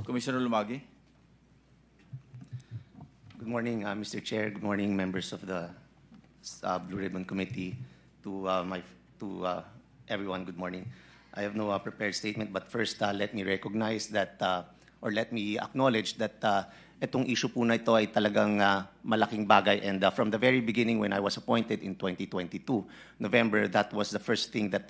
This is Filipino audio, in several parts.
Commissioner Lumagi. Good morning, Mr. Chair. Good morning, members of the Blue Ribbon Committee. To everyone, good morning. I have no prepared statement, but first, let me recognize that, or let me acknowledge that itong issue po na ito ay talagang malaking bagay. And from the very beginning, when I was appointed in 2022, November, that was the first thing that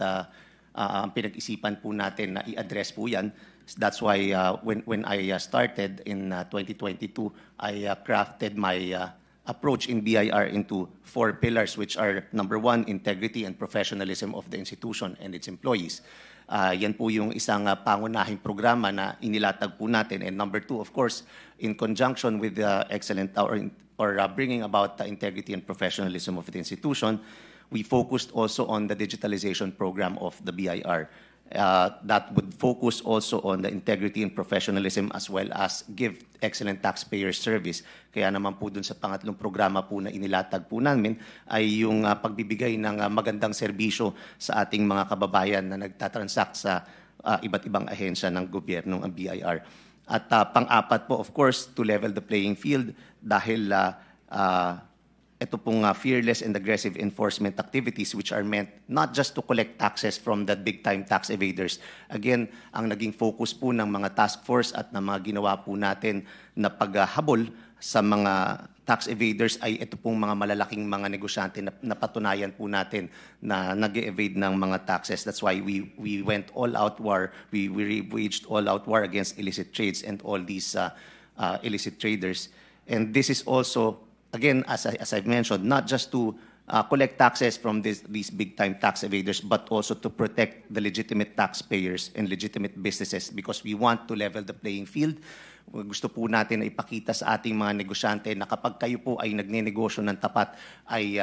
ang pinag-isipan po natin na i-address po yan. That's why when I started in 2022, I crafted my approach in BIR into 4 pillars, which are number 1, integrity and professionalism of the institution and its employees. Yan po yung isang pangunahing programa na inilatag po natin. And number 2, of course, in conjunction with the excellent or bringing about the integrity and professionalism of the institution, we focused also on the digitalization program of the BIR. That would focus also on the integrity and professionalism as well as give excellent taxpayer service. Kaya naman po dun sa pangatlong programa po na inilatag po namin ay yung pagbibigay ng magandang serbisyo sa ating mga kababayan na nagtatransact sa iba't ibang ahensya ng gobyerno ng BIR. At pang-apat po, of course, to level the playing field dahil ito pong fearless and aggressive enforcement activities which are meant not just to collect taxes from the big-time tax evaders. Again, ang naging focus po ng mga task force at ng mga ginawa po natin na paghahabol sa mga tax evaders ay ito pong mga malalaking mga negosyante na napatunayan po natin na nag-evade ng mga taxes. That's why we went all-out war. We waged all-out war against illicit trades and all these illicit traders. And this is also, again, as I've mentioned, not just to collect taxes from these big-time tax evaders, but also to protect the legitimate taxpayers and legitimate businesses because we want to level the playing field. Gusto po natin na ipakita sa ating mga negosyante na kapag kayo po ay nagnenegosyo ng tapat, ay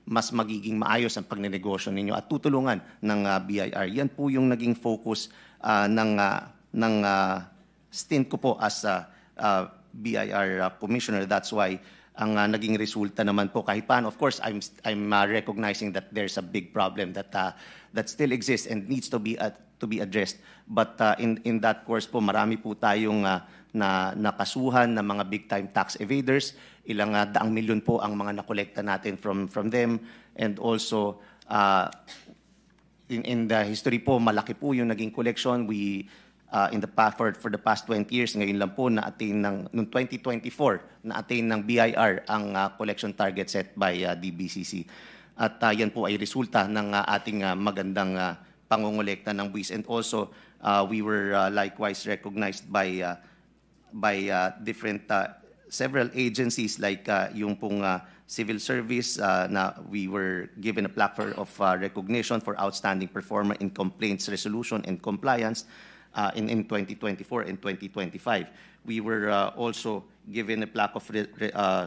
mas magiging maayos ang pagnenegosyo ninyo at tutulungan ng BIR. Yan po yung naging focus ng stint ko po as BIR Commissioner. That's why ang naging resulta naman po kahit paano. Of course, I'm recognizing that there's a big problem that still exists and needs to be addressed. But in that course po, marami po tayong na nakasuhan ng mga big-time tax evaders. Ilang daang milyon po ang mga nakolekta natin from them. And also, in the history po, malaki po yung naging collection. We in the past for the past 20 years, ngayon lang po na-attain noong 2024 na-attain ng BIR ang collection target set by DBCC. At yan po ay resulta ng ating magandang pangongolekta ng buwis. And also, we were likewise recognized by different several agencies like yung pong civil service na we were given a plaque of recognition for outstanding performer in complaints resolution and compliance. In 2024 and 2025. We were also given a plaque of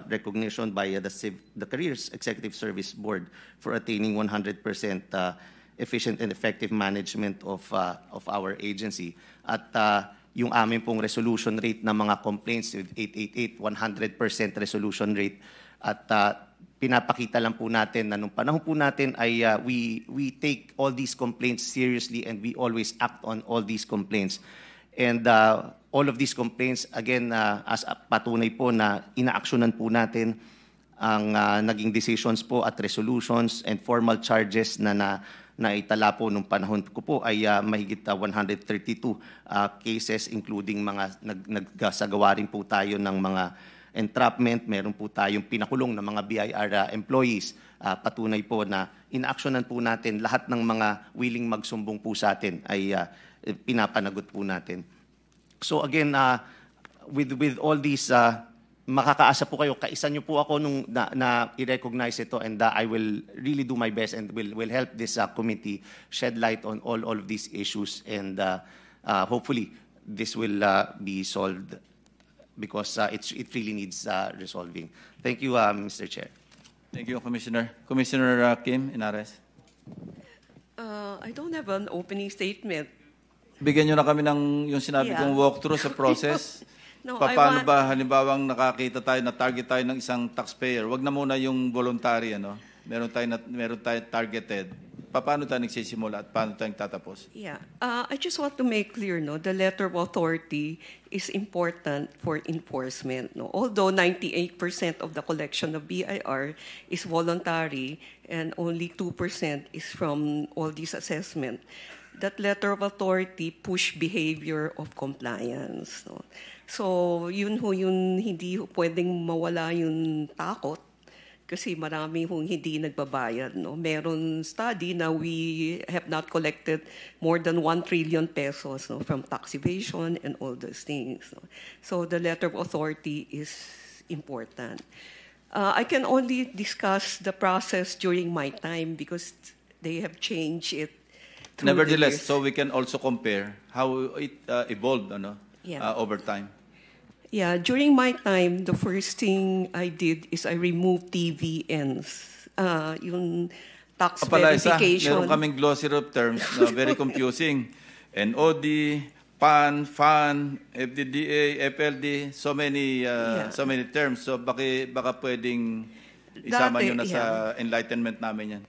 recognition by the Careers Executive Service Board for attaining 100% efficient and effective management of our agency. At yung amin pong resolution rate ng mga complaints with 888, 100% resolution rate. At pinapakita lang po natin na nung panahon po natin ay we take all these complaints seriously and we always act on all these complaints. And all of these complaints, again, as patunay po na inaaksyonan po natin ang naging decisions po at resolutions and formal charges na itala po nung panahon ko po ay mahigit 132 cases including mga nagsagawa rin po tayo ng mga entrapment, meron po tayong pinakulong ng mga BIR employees. Patunay po na inaaksyonan po natin lahat ng mga willing magsumbong po sa atin ay pinapanagot po natin. So again, with all these, makakaasa po kayo, kaisa niyo po ako nung na i-recognize ito and I will really do my best and will help this committee shed light on all of these issues and hopefully this will be solved because it really needs resolving. Thank you, Mr. Chair. Thank you, Commissioner. Commissioner Kim Inares. I don't have an opening statement. Bigyan nyo na kami ng yung sinabi kong walkthrough sa process. No, Paano ba, halimbawang nakakita tayo, na-target tayo ng isang taxpayer, wag na muna yung voluntary, ano? Meron tayo targeted. paano tayo nagsisimula at paano tayo tatapos? Yeah. I just want to make clear, no, the letter of authority is important for enforcement. No? Although 98% of the collection of BIR is voluntary and only 2% is from all these assessment, that letter of authority push behavior of compliance. No? So, yun hindi pwedeng mawala yung takot kasi marami hindi nagbabayad. No? Meron study na we have not collected more than 1 trillion pesos, no, from tax evasion and all those things. No? So the letter of authority is important. I can only discuss the process during my time because they have changed it through Nevertheless, the years. so we can also compare how it evolved Yeah. over time. Yeah, during my time, the first thing I did is I removed TVNs. Yung tax verification. Meron kaming glossary of terms na very confusing. NOD, PAN, FAN, FDDA, FLD, so many terms. So baka pwedeng isama Dati, nyo na sa enlightenment namin yan.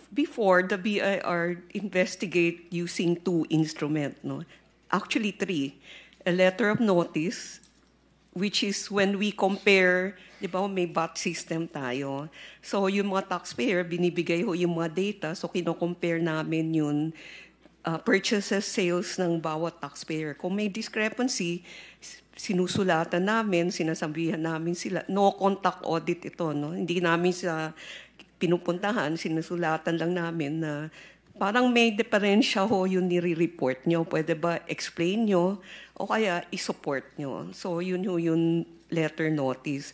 Before, the BIR investigate using 2 instruments. No? Actually 3. A letter of notice, which is when we compare, di ba, may BOT system tayo. So yung mga taxpayer, binibigay yung mga data, so kino-compare namin yung purchases, sales ng bawat taxpayer. Kung may discrepancy, sinusulatan namin, sinasabihan namin sila, no contact audit ito. No? Hindi namin sa pinupuntahan, sinusulatan lang namin na parang may diferensya yung nire-report nyo. Pwede ba explain nyo o kaya i-support nyo? So yun yung letter notice.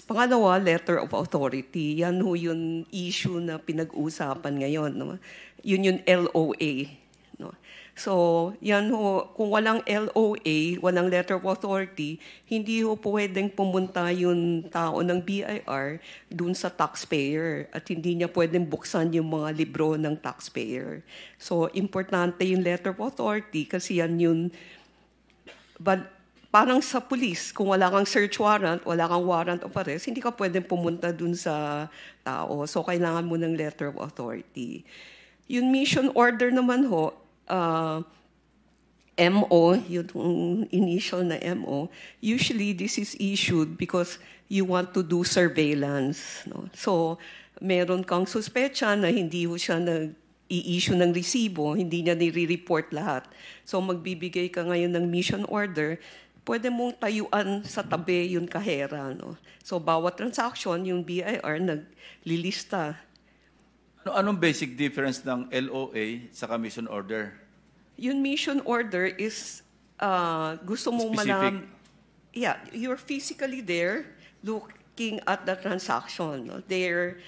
Pangalawa, letter of authority. Yan yung issue na pinag-uusapan ngayon. No? Yun yung LOA. No? So, yan kung walang LOA, walang letter of authority, hindi pwedeng pumunta yung tao ng BIR dun sa taxpayer at hindi niya pwedeng buksan yung mga libro ng taxpayer. So, importante yung letter of authority kasi yan yung parang sa police, kung wala kang search warrant, wala kang warrant of arrest, hindi ka pwedeng pumunta dun sa tao. So, kailangan mo ng letter of authority. Yung mission order naman MO, yung initial na MO, usually this is issued because you want to do surveillance. No? So, meron kang suspecha na hindi siya nag-i-issue ng resibo, hindi niya nire-report lahat. So, magbibigay ka ngayon ng mission order, pwede mong tayuan sa tabi yung kahera. No? So, bawat transaction, yung BIR naglilista. Anong basic difference ng LOA sa mission order? Yung mission order is gusto mong Specific. Yeah, you're physically there looking at the transaction. No? There,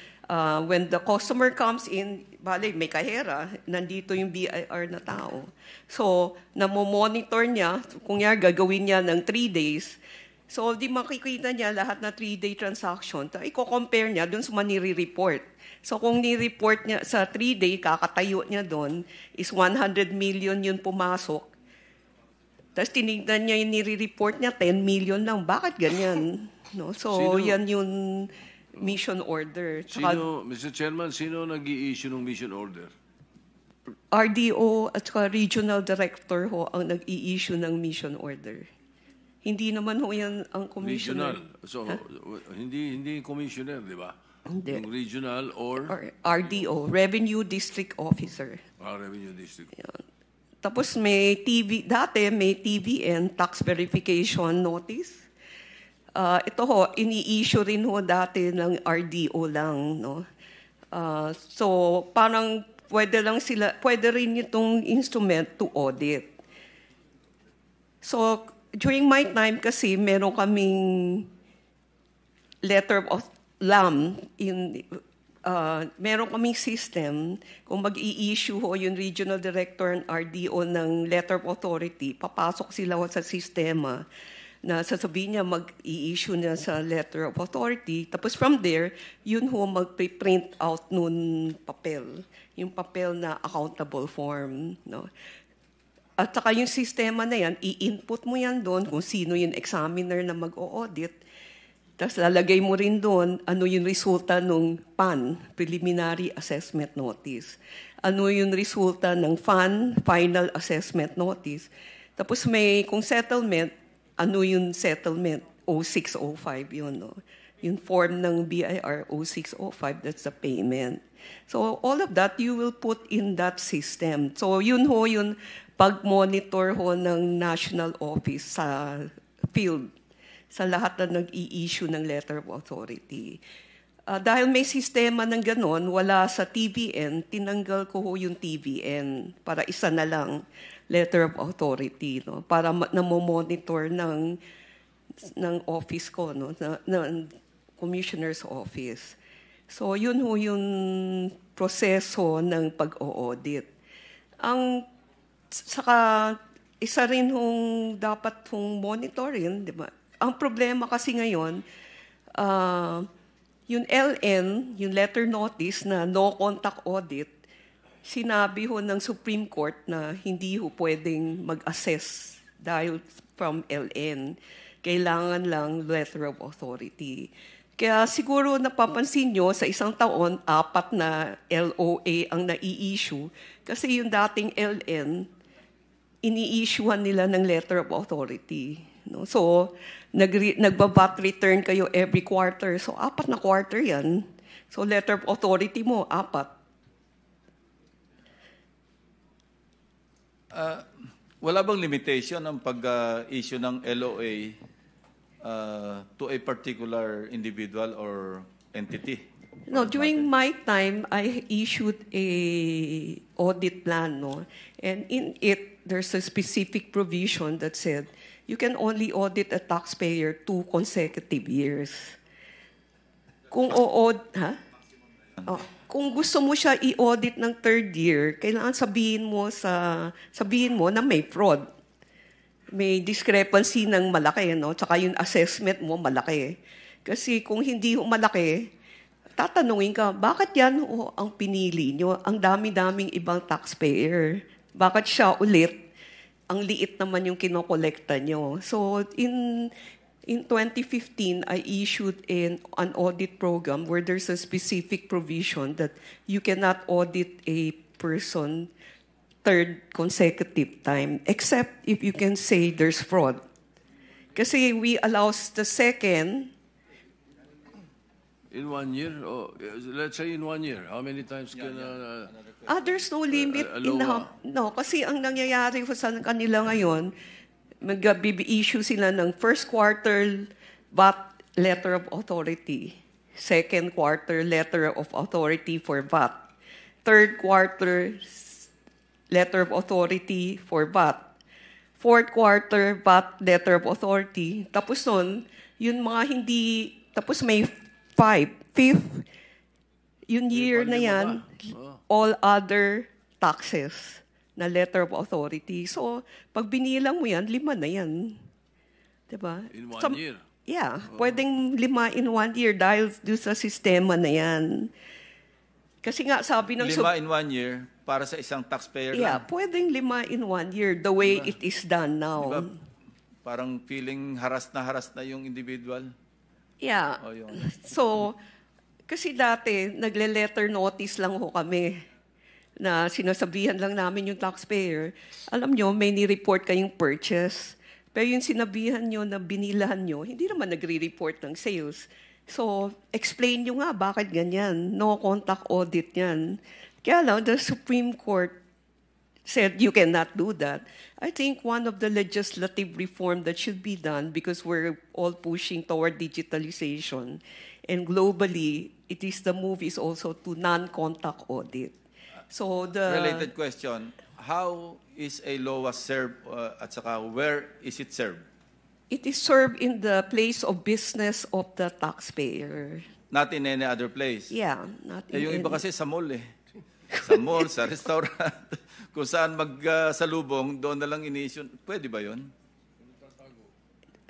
when the customer comes in, may kahera, nandito yung BIR na tao. So, namomonitor niya, kung gagawin niya ng 3 days, so di makikita niya lahat na 3-day transaction, i-compare niya dun sa nire-report. So kung ni-report niya sa 3-day, kakatayo niya doon, is 100 million yun pumasok. Tapos tinignan niya yung nire-report niya, 10 million lang. Bakit ganyan? No? So yan yung mission order. Mr. Chairman, sino nag-i-issue ng mission order? RDO at saka regional director ang nag-i-issue ng mission order. Hindi naman yan ang commissioner. Regional. So, hindi commissioner, di ba? Hindi. Yung regional or RDO, Revenue District Officer. Revenue District. Yan. Tapos dati may TVN, Tax Verification Notice. Ito ini-issue rin dati ng RDO lang. No? So parang pwede rin itong instrument to audit. So during my time kasi meron kaming letter of LAM, meron kaming system, kung mag-i-issue yung regional director and RDO ng letter of authority, papasok sila sa sistema na sasabihin niya mag-i-issue niya sa letter of authority. Tapos from there, yun mag-print out nun papel. Yung papel na accountable form. No? At saka yung sistema na yan, i-input mo yan doon kung sino yung examiner na mag-o-audit. Tapos lalagay mo rin doon ano yung resulta ng PAN, Preliminary Assessment Notice. Ano yung resulta ng FAN, Final Assessment Notice. Tapos kung settlement, ano yung settlement? 0605 yun, no? Yung form ng BIR 0605, that's the payment. So all of that, you will put in that system. So yun ho, yung pag-monitor ho ng national office sa field, sa lahat na nag-i-issue ng letter of authority. Dahil may sistema ng ganon, wala sa TVN, tinanggal ko ho yung TVN para isa na lang letter of authority, no? Para namomonitor ng office ko, no? ng commissioner's office. So yun ho yung proseso ng pag-o-audit. Saka isa rin hong dapat hong monitorin, di ba? Ang problema kasi ngayon, yung LN, yung letter notice na no contact audit, sinabi ho ng Supreme Court na hindi ho pwedeng mag-assess dahil from LN. Kailangan lang letter of authority. Kaya siguro napapansin nyo, sa isang taon, 4 na LOA ang nai-issue kasi yung dating LN, ini-issuean nila ng letter of authority. No? So, nagbabat return kayo every quarter. So, 4 na quarter yan. So, letter of authority mo, 4. Wala bang limitation ang pag-issue ng LOA to a particular individual or entity? No, during my time, I issued a audit plan, no? And in it, there's a specific provision that said you can only audit a taxpayer 2 consecutive years. Kung kung gusto mo siya i-audit ng 3rd year, kailangan sabihin mo na may fraud. May discrepancy ng malaki, no? Tsaka yung assessment mo malaki. Kasi kung hindi malaki, tatanungin ka, bakit yan ang pinili nyo? Ang dami-daming ibang taxpayer. Bakit siya ulit? Ang liit naman yung kinokolekta nyo. So, in 2015, I issued an audit program where there's a specific provision that you cannot audit a person 3rd consecutive time, except if you can say there's fraud. Kasi we allow the second. In 1 year? Let's say in 1 year. How many times can... There's no limit. No, kasi ang nangyayari sa kanila ngayon, mag-issue sila ng 1st quarter VAT letter of authority, 2nd quarter letter of authority for VAT, 3rd quarter letter of authority for VAT, 4th quarter VAT letter of authority. Tapos nun, yun mga hindi, tapos may 5th, yun year na yan, all other taxes na letter of authority. So, pag binilang mo yan, 5 na yan. Diba? In 1 year? Yeah, pwedeng 5 in 1 year dahil doon sa sistema na yan. Kasi nga sabi ng... 5 in 1 year para sa isang taxpayer yeah, lang. pwedeng 5 in 1 year the way it is done now. Diba? Parang feeling haras na yung individual. Yeah. O yung... So, kasi dati, nagle-letter notice lang ho kami na sinasabihan lang namin yung taxpayer. Alam nyo, may ni-report kayong purchase. Pero yung sinabihan nyo na binilahan nyo, hindi naman nagre-report ng sales. So, explain nyo nga bakit ganyan. No contact audit yan. Kaya lang, the Supreme Court said you cannot do that. I think one of the legislative reform that should be done, because we're all pushing toward digitalization, and globally, the move is also to non-contact audit. So the Related question, how is a LOA served at saka where is it served? it is served in the place of business of the taxpayer. Not in any other place. Yeah, not in Yung iba any- kasi sa mall eh. Sa mall, sa restaurant. Kung saan magsalubong, doon na lang ini-issue. Pwede ba yun?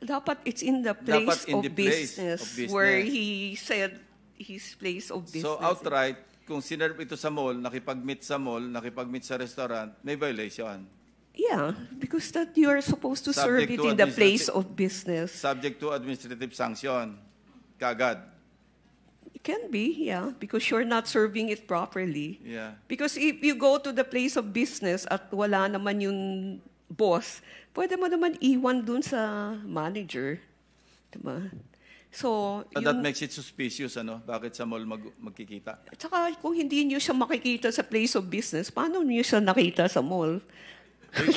Dapat it's in the place, Dapat in of, the place business, of business. where he said his place of business. So outright, kung sinerve ito sa mall, nakipag-meet sa mall, nakipag-meet sa restaurant, may violation. Yeah, because that you are supposed to serve Subject it to in the place administrative- of business. Subject to administrative sanction. kaagad. It can be, yeah, because you're not serving it properly. Yeah. Because if you go to the place of business at wala naman yung boss, pwede mo naman iwan dun sa manager. Diba? So, But that makes it suspicious, ano? Bakit sa mall magkikita? at saka kung hindi nyo siya makikita sa place of business, paano nyo siya nakita sa mall? Eh,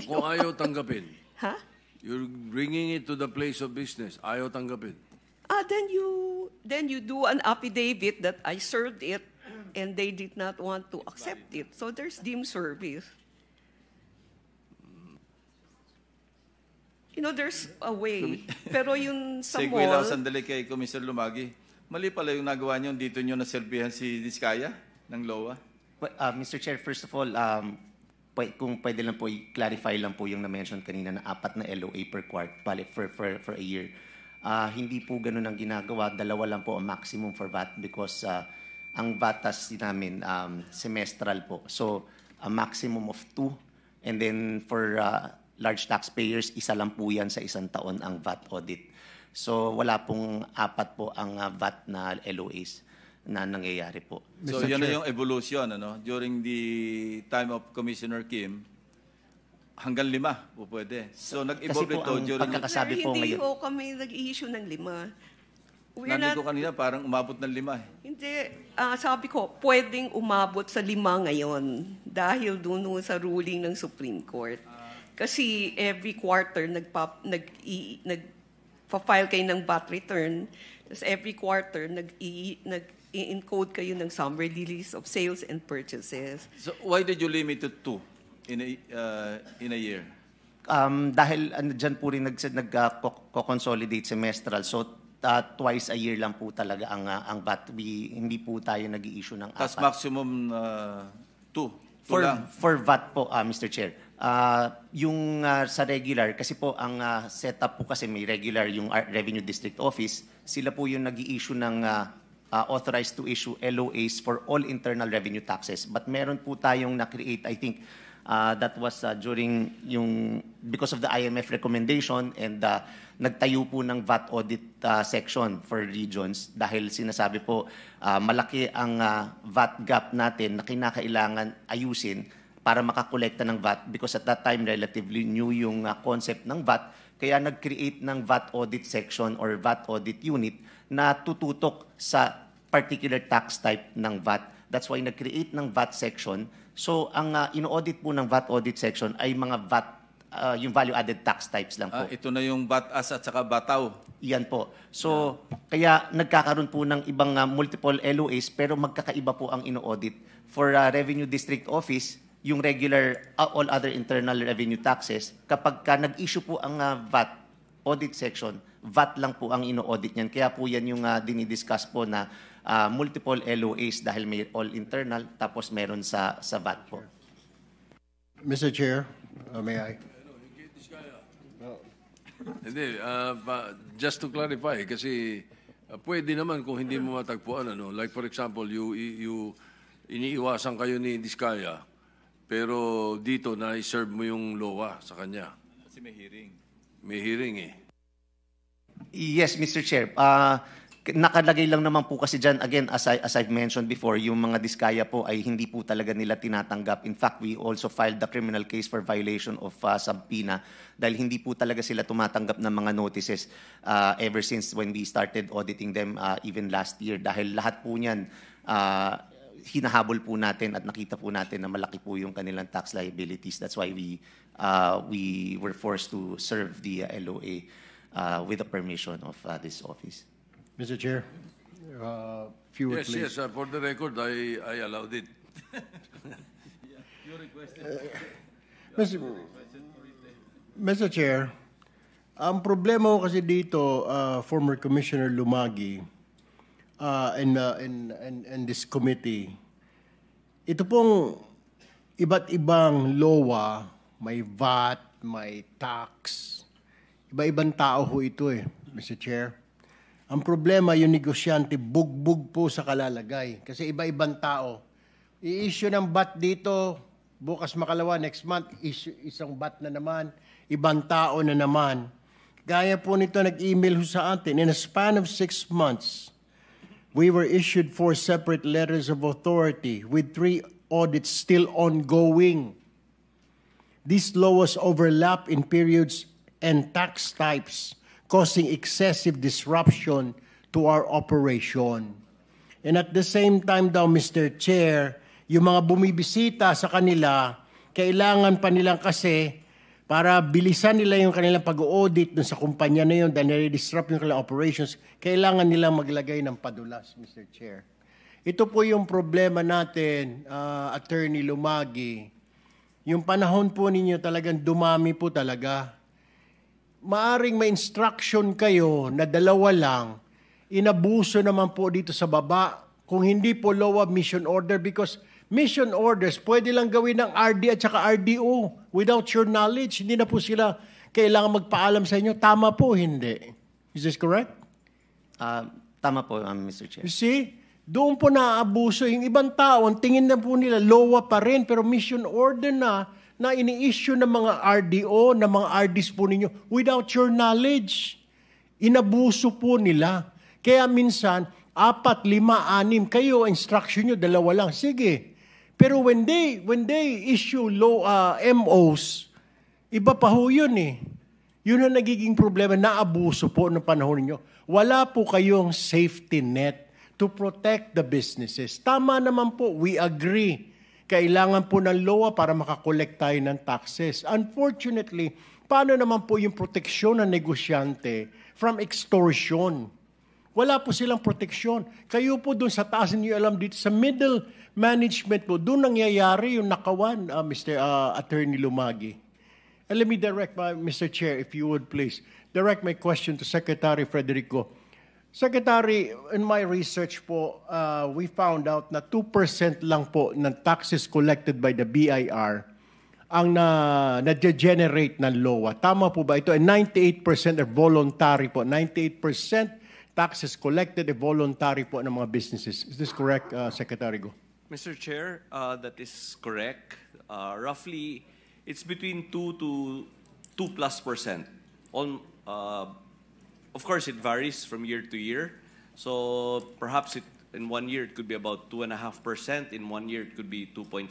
kung ayaw tanggapin, Ha? you're bringing it to the place of business, ayaw tanggapin. Then you do an affidavit that I served it and they did not want to accept it. So there's dim service. You know, there's a way. Pero yung sa Segue lang mall, sandali kay Commissioner Lumagi. Mali pala yung nagawa niyo, dito niyo naserbihan si Diskaya ng LOA. Mr. Chair, first of all, kung pwede lang po i-clarify lang po yung na-mention kanina na 4 na LOA per quarter for a year. Hindi po ganun ang ginagawa. 2 lang po ang maximum for VAT because ang VATAS namin semestral po. So, a maximum of 2. And then for large taxpayers, 1 lang po yan sa 1 taon ang VAT audit. So, wala pong 4 po ang VAT na LOAs na nangyayari po. So yan na yung evolution, ano? During the time of Commissioner Kim, hanggang 5 po pwede. So nag-evolve Kasi po ito ang during... pagkakasabi po hindi ngayon. ho kami nag-i-issue ng 5. We're Narinig not, ko kanina, parang umabot ng 5 eh. hindi, sabi ko, pwedeng umabot sa 5 ngayon dahil doon ho sa ruling ng Supreme Court. Kasi every quarter nagpa-file kayo ng VAT return, tapos every quarter i-encode kayo ng summary release of sales and purchases. So why did you limit to 2 in a year? Dahil dyan po rin nag-consolidate semestral. So, twice a year lang po talaga ang VAT. Hindi po tayo nag-i-issue ng 4. Tapos maximum 2. For VAT po, Mr. Chair. Yung sa regular, kasi po ang setup po kasi may regular yung Revenue District Office, sila po yung nag-i-issue ng authorized to issue LOAs for all internal revenue taxes. But meron po tayong na-create, I think, that was during because of the IMF recommendation and nagtayo po ng VAT audit section for regions dahil sinasabi po malaki ang VAT gap natin na kinakailangan ayusin para makakolekta ng VAT because at that time relatively new yung concept ng VAT kaya nag-create ng VAT audit section or VAT audit unit na tututok sa particular tax type ng VAT. That's why nag-create ng VAT section. So ang ino-audit po ng VAT audit section ay mga VAT yung value-added tax types lang po. Ito na yung BATAS at saka BATAW. Iyan po. So, kaya nagkakaroon po ng ibang multiple LOAs pero magkakaiba po ang ino-audit. For Revenue District Office, yung regular, all other internal revenue taxes, kapag nag-issue po ang VAT audit section, VAT lang po ang ino-audit niyan. Kaya po yan yung dinidiscuss po na multiple LOAs dahil may all internal tapos meron sa VAT po. Mr. Chair, may I? Hindi, just to clarify, kasi pwede naman kung hindi mo matagpuan, ano, like for example, you iniiwasan kayo ni Diskaya, pero dito na-serve mo yung LOA sa kanya. Kasi may hearing. May hearing eh. Yes, Mr. Chair. Nakalagay lang naman po kasi dyan, again, as I've mentioned before, yung mga Diskaya po ay hindi po talaga nila tinatanggap. In fact, we also filed the criminal case for violation of subpoena dahil hindi po talaga sila tumatanggap ng mga notices ever since when we started auditing them even last year. Dahil lahat po niyan, hinahabol po natin at nakita po natin na malaki po yung kanilang tax liabilities. That's why we were forced to serve the LOA with the permission of this office. Mr. Chair, few Yes, please. yes, for the record, I allowed it. Mr. Chair, ang problema ko kasi dito, former Commissioner Lumagi, and this committee, ito pong iba't ibang LOA, may VAT, may tax, iba-ibang tao ho ito Mr. Chair. Ang problema, yung negosyante, bugbog po sa kalalagay. Kasi iba-ibang tao. I-issue ng VAT dito, bukas makalawa, next month, issue isang VAT na naman, ibang tao na naman. Gaya po nito, nag-email ho sa atin, in a span of 6 months, we were issued 4 separate letters of authority with 3 audits still ongoing. These laws overlap in periods and tax types, causing excessive disruption to our operation. And at the same time daw, Mr. Chair, yung mga bumibisita sa kanila, kailangan pa nilang kasi para bilisan nila yung kanilang pag-audit dun sa kumpanya na yun dahil nare-disrupt yung kanilang operations, kailangan nilang maglagay ng padulas, Mr. Chair. Ito po yung problema natin, Attorney Lumagi. Yung panahon po ninyo talagang dumami po talaga. Maaring may instruction kayo na 2 lang, inabuso naman po dito sa baba, kung hindi po law of mission order because mission orders, pwede lang gawin ng RD at saka RDO without your knowledge. Hindi na po sila kailangan magpaalam sa inyo. Tama po, hindi. Is this correct? Tama po, Mr. Chair. You see? Doon po naaabuso. Yung ibang tao, ang tingin na po nila, LOA pa rin, pero mission order na ini-issue ng mga RDO, ng mga RDs po ninyo, without your knowledge. Inabuso po nila. Kaya minsan, 4, 5, 6, kayo, instruction nyo, 2 lang. Sige. Pero when they issue MOs, iba pa ho yun eh. Yun ang nagiging problema, naabuso po ng panahon ninyo. Wala po kayong safety net to protect the businesses. Tama naman po, we agree. Kailangan po ng LOA para makakolekt tayo ng taxes. Unfortunately, paano naman po yung proteksyon ng negosyante from extortion? Wala po silang proteksyon. Kayo po doon sa taas niyo alam dito sa middle management po, doon nangyayari yung nakawan, Mr. Attorney Lumagi. And let me direct, Mr. Chair, if you would please, direct my question to Secretary Federico. Secretary, in my research po, we found out na 2% lang po ng taxes collected by the BIR ang na-generate ng LOA. Tama po ba ito? And 98% are voluntary po. 98% taxes collected are voluntary po ng mga businesses. Is this correct, Secretary Go? Mr. Chair, that is correct. Roughly, it's between 2 to 2+%. Of course, it varies from year to year. So perhaps in 1 year it could be about 2.5%. In 1 year it could be 2.6%.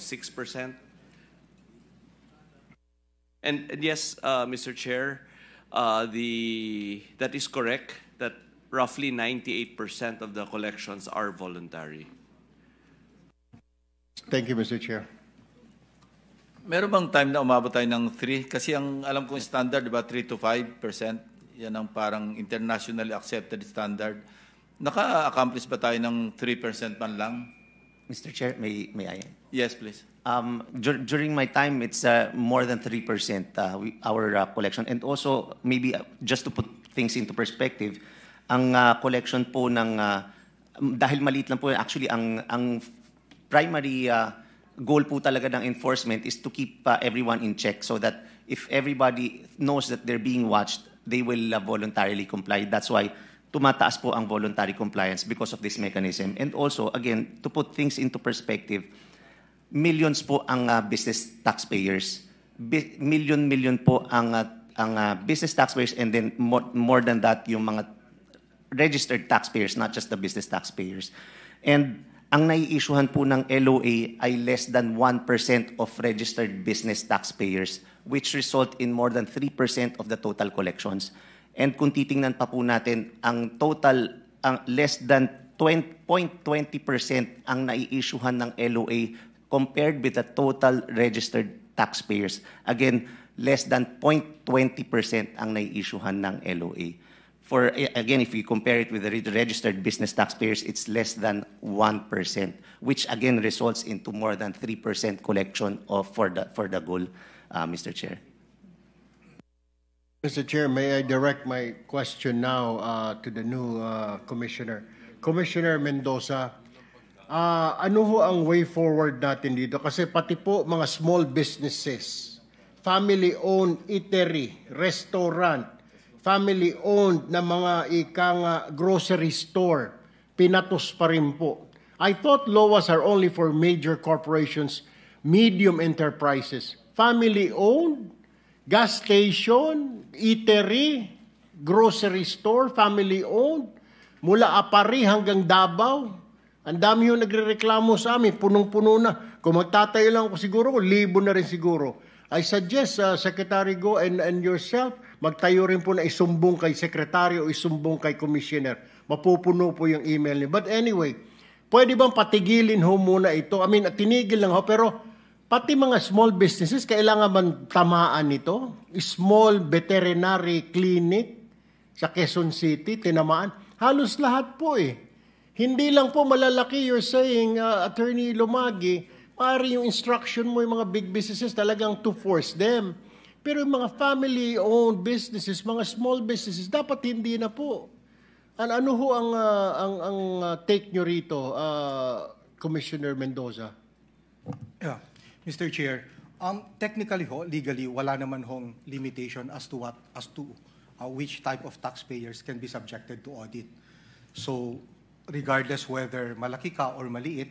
And yes, Mr. Chair, that is correct. That roughly 98% of the collections are voluntary. Thank you, Mr. Chair. Meron bang time na umabot tayo ng 3? Kasi ang alam kong standard, di ba, 3 to 5%? Yan ang parang internationally accepted standard. Naka-accomplish ba tayo ng 3% man lang? Mr. Chair, may I? Yes, please. During my time, it's more than 3% our collection. And also, maybe just to put things into perspective, ang collection po ng, dahil maliit lang po, actually, ang primary goal po talaga ng enforcement is to keep everyone in check so that if everybody knows that they're being watched, they will voluntarily comply. That's why tumataas po ang voluntary compliance because of this mechanism. And also, again, to put things into perspective, millions po ang business taxpayers. Million po ang business taxpayers, and then more than that, yung mga registered taxpayers, not just the business taxpayers. And ang nai-issuehan po ng LOA ay less than 1% of registered business taxpayers, which result in more than 3% of the total collections. And kung titingnan pa po natin, ang total, ang less than 0.20% ang nai-issuehan ng LOA compared with the total registered taxpayers. Again, less than 0.20% ang nai-issuehan ng LOA. For, again, if we compare it with the registered business taxpayers, it's less than 1%, which again results into more than 3% collection for the goal, Mr. Chair. Mr. Chair, may I direct my question now to the new Commissioner. Commissioner Mendoza, ano ho ang way forward natin dito? Kasi pati po mga small businesses, family-owned eatery, restaurant, family-owned na mga grocery store, pinatos pa rin po. I thought LOAs are only for major corporations, medium enterprises. Family-owned, gas station, eatery, grocery store, family-owned, mula Apari hanggang Davao. Ang dami yung nagrereklamo sa amin, punong-puno na. Kung magtatayo lang ako siguro, 1,000 na rin siguro. I suggest, Secretary Go and yourself, magtayo rin po na isumbong kay Secretary o isumbong kay Commissioner. Mapupuno po yung email niya. But anyway, pwede bang patigilin ho muna ito? I mean, tinigil lang ho, pero pati mga small businesses, kailangan man tamaan nito? Small veterinary clinic sa Quezon City, tinamaan. Halos lahat po eh. Hindi lang po malalaki, you're saying, Attorney Lumagi, maaari yung instruction mo yung mga big businesses talagang to force them. Pero yung mga family-owned businesses, mga small businesses, dapat hindi na po. Ano ho ang take nyo rito, Commissioner Mendoza? Yeah. Mr. Chair, technically ho, legally, wala naman hong limitation as to which type of taxpayers can be subjected to audit. So, regardless whether malaki ka or maliit,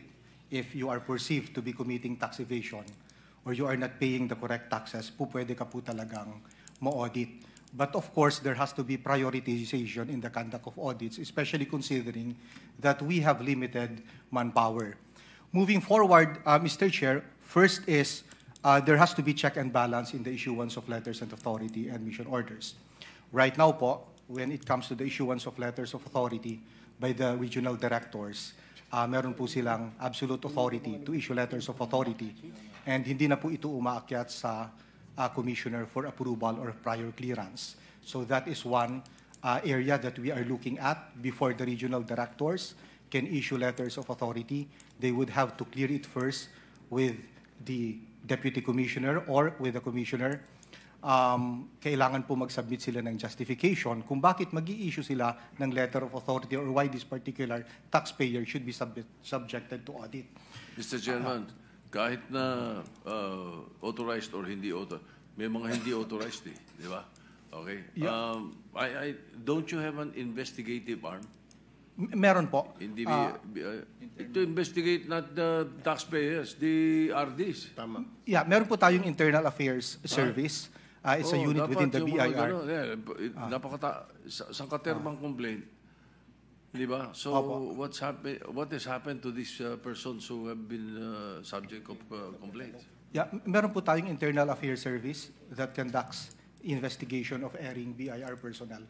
if you are perceived to be committing tax evasion or you are not paying the correct taxes, pwede ka po talagang ma-audit. But of course, there has to be prioritization in the conduct of audits, especially considering that we have limited manpower. Moving forward, Mr. Chair, first is there has to be check and balance in the issuance of letters of authority and mission orders. Right now po, when it comes to the issuance of letters of authority by the regional directors, meron po silang absolute authority to issue letters of authority and hindi na po ito umaakyat sa commissioner for approval or prior clearance. So that is one area that we are looking at before the regional directors can issue letters of authority. They would have to clear it first with the deputy commissioner or with the commissioner. Kailangan po mag-submit sila ng justification kung bakit mag-i-issue sila ng letter of authority or why this particular taxpayer should be subjected to audit. Mr. Chairman, kahit na authorized or hindi authorized, may mga hindi authorized eh, di ba? Okay. Yeah. Don't you have an investigative arm? Meron po. To investigate not the taxpayers, the RDs. Tama. Yeah, meron po tayong internal affairs service. It's a unit within the BIR. Sangkaterbang complaint. Di ba? So, what has happened to these persons who have been subject of complaints? Yeah, meron po tayong internal affairs service that conducts investigation of erring BIR personnel.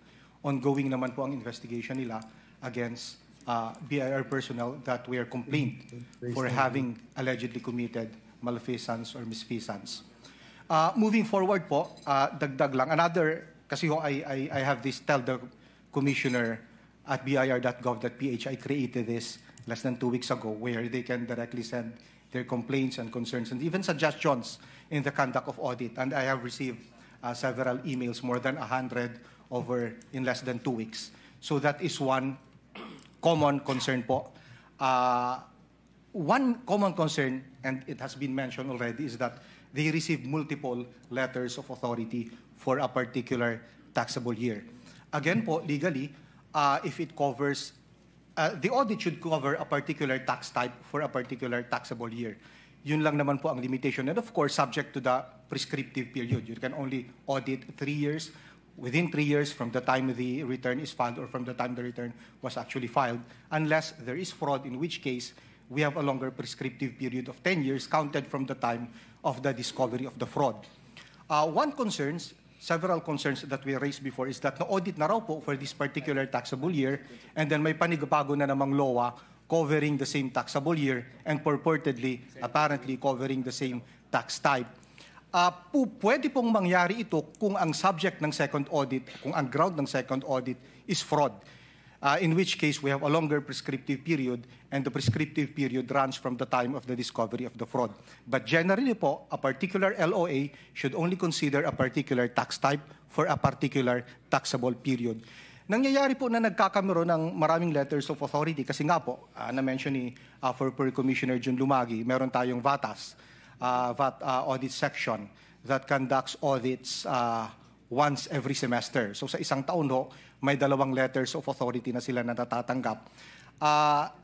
Ongoing naman po ang investigation nila against BIR personnel that were complained for having allegedly committed malfeasance or misfeasance. Moving forward po, dagdag lang. Kasi I have this tell the commissioner at bir.gov.ph, I created this less than 2 weeks ago where they can directly send their complaints and concerns and even suggestions in the conduct of audit. And I have received several emails, more than 100 over in less than 2 weeks. So that is one common concern po. One common concern, and it has been mentioned already, is that they receive multiple letters of authority for a particular taxable year. Again po, legally, if it covers, the audit should cover a particular tax type for a particular taxable year. Yun lang naman po ang limitation. And of course, subject to the prescriptive period. You can only audit 3 years, within 3 years from the time the return is filed or from the time the return was actually filed, unless there is fraud, in which case we have a longer prescriptive period of 10 years counted from the time of the discovery of the fraud. Several concerns that we raised before is that na-audit na raw po for this particular taxable year and then may panibago na namang LOA covering the same taxable year and purportedly, apparently covering the same tax type. Pwede pong mangyari ito kung ang subject ng second audit, kung ang ground ng second audit is fraud. In which case, we have a longer prescriptive period, and the prescriptive period runs from the time of the discovery of the fraud. But generally po, a particular LOA should only consider a particular tax type for a particular taxable period. Nangyayari po na nagkakamero ng maraming letters of authority kasi nga po, na-mention ni former Commissioner Jun Lumagi, meron tayong VATAS, VAT audit section that conducts audits once every semester. So sa isang taon ho, may 2 letters of authority na sila natatanggap.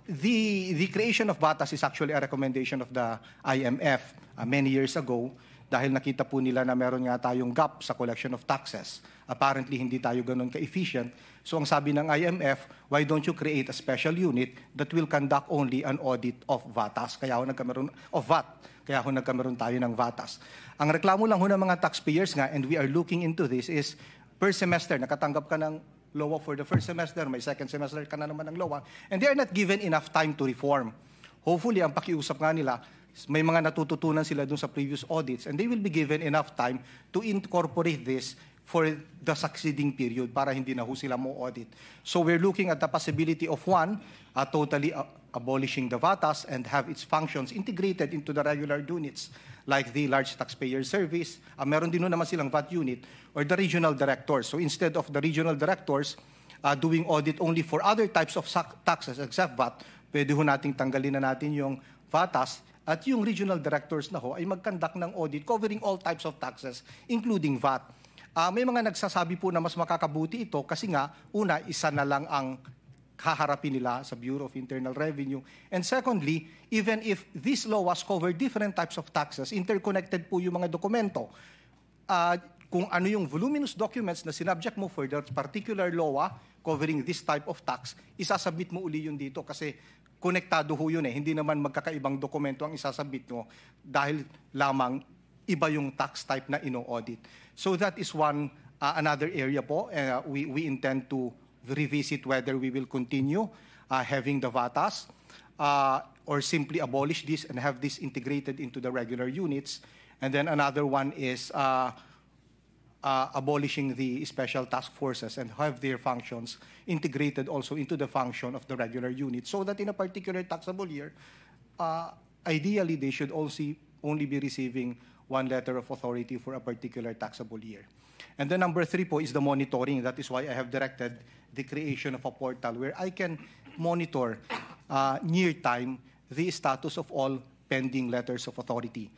The creation of BATAS is actually a recommendation of the IMF many years ago dahil nakita po nila na meron nga tayong gap sa collection of taxes Apparently, hindi tayo ganun ka-efficient. So ang sabi ng IMF, why don't you create a special unit that will conduct only an audit of VATAS? Kaya ho nagkameron of VAT. Kaya ho nagkameron tayo ng VATAS. Ang reklamo lang ho ng mga taxpayers nga, and we are looking into this, is per semester, nakatanggap ka ng LOA for the first semester, may second semester ka na naman ng LOA, and they are not given enough time to reform. Hopefully, ang pakiusap nga nila, may mga natututunan sila dun sa previous audits, and they will be given enough time to incorporate this for the succeeding period para hindi na ho sila mo audit. So we're looking at the possibility of one, totally abolishing the VATAS and have its functions integrated into the regular units like the large taxpayer service. Meron din naman silang VAT unit or the regional directors. So instead of the regional directors doing audit only for other types of taxes except VAT, pwede ho nating tanggalin na natin yung VATAS at yung regional directors na ho ay mag-conduct ng audit covering all types of taxes, including VAT. May mga nagsasabi po na mas makakabuti ito kasi nga, una, isa na lang ang haharapin nila sa Bureau of Internal Revenue. And secondly, even if these laws cover different types of taxes, interconnected po yung mga dokumento. Kung ano yung voluminous documents na sinubject mo for that particular law covering this type of tax, isasubmit mo uli yun dito kasi konektado ho yun eh. Hindi naman magkakaibang dokumento ang isasubmit mo dahil lamang iba yung tax type na ino-audit. So that is one, another area po. We intend to revisit whether we will continue having the VATAS or simply abolish this and have this integrated into the regular units. And then another one is abolishing the special task forces and have their functions integrated also into the function of the regular unit so that in a particular taxable year, ideally they should also only be receiving one letter of authority for a particular taxable year. And then number 3 po is the monitoring. That is why I have directed the creation of a portal where I can monitor near time the status of all pending letters of authority.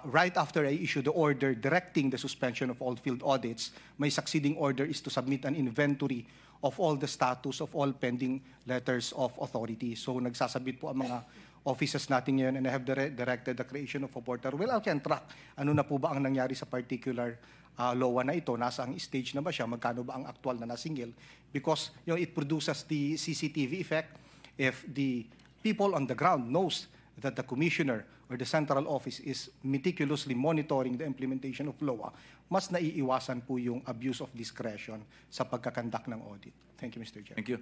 Right after I issue the order directing the suspension of all field audits, my succeeding order is to submit an inventory of all the status of all pending letters of authority. So nagsasabit po ang mga offices natin ngayon and I have directed the creation of a portal. Well, I can track ano na po ba ang nangyari sa particular law na ito, nasa ang stage na ba siya, magkano ba ang actual na nasingil. Because it produces the CCTV effect. If the people on the ground knows that the commissioner or the central office is meticulously monitoring the implementation of law, mas naiiwasan po yung abuse of discretion sa pagkakandak ng audit. Thank you, Mr. Chair. Thank you.